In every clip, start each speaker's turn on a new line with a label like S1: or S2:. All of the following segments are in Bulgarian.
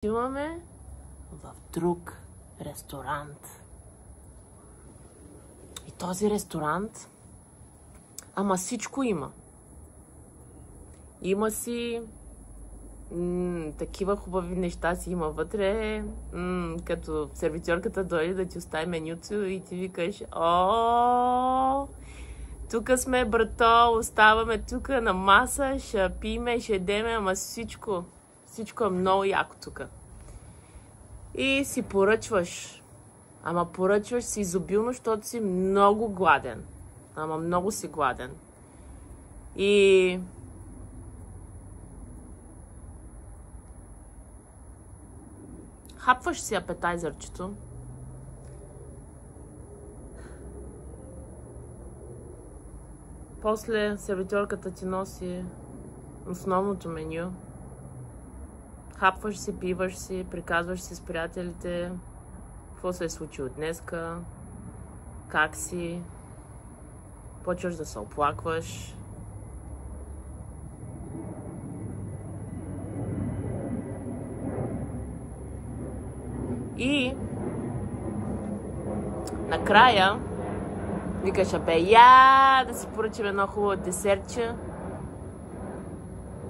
S1: Отиваме в друг ресторант. И този ресторант, ама всичко има. Има си такива хубави неща си има вътре, като сервитьорката дойде да ти остави менюто и ти викаш: "О, тук сме, брато, оставаме тук на маса, ще пиме, ще ядеме, ама всичко е много яко тук." И си поръчваш. Ама поръчваш си изобилно, защото си много гладен. Ама много си гладен. И хапваш си апетайзърчето. После сервитьорката ти носи основното меню. Хапваш си, пиваш си, приказваш си с приятелите какво се е случило днеска, как си, почваш да се оплакваш. И накрая викаш: "Абе, я да си поръчам едно хубаво десертче."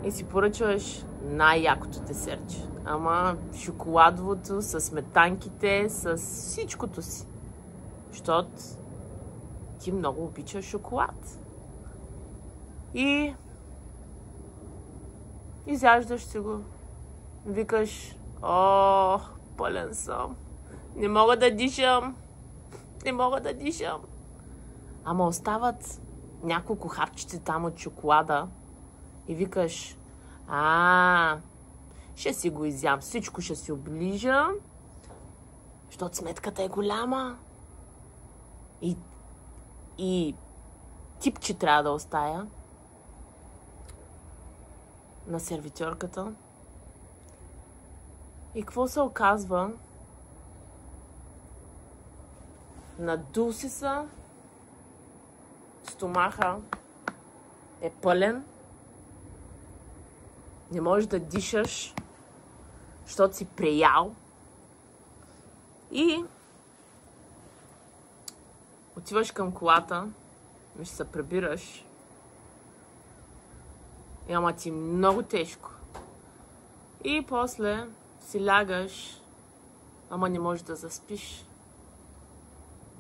S1: И си поръчваш най-якото десертче. Ама шоколадовото, с сметанките, с всичкото си. Защото ти много обичаш шоколад. И изяждаш си го. Викаш: "О, пълен съм. Не мога да дишам. Не мога да дишам." Ама остават няколко хапчета там от шоколада. И викаш: ще си го изям, всичко ще си оближа, защото сметката е голяма. И типче трябва да оставя на сервитьорката. И какво се оказва? Надул си се, стомаха е пълен, не можеш да дишаш, защото си преял. И отиваш към колата, ще се прибираш. И ама ти много тежко. И после си лягаш, ама не можеш да заспиш.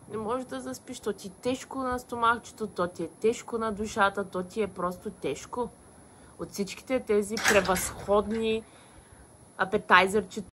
S1: Не можеш да заспиш, то ти е тежко на стомахчето, то ти е тежко на душата, то ти е просто тежко. От всичките тези превъзходни апетайзърчета,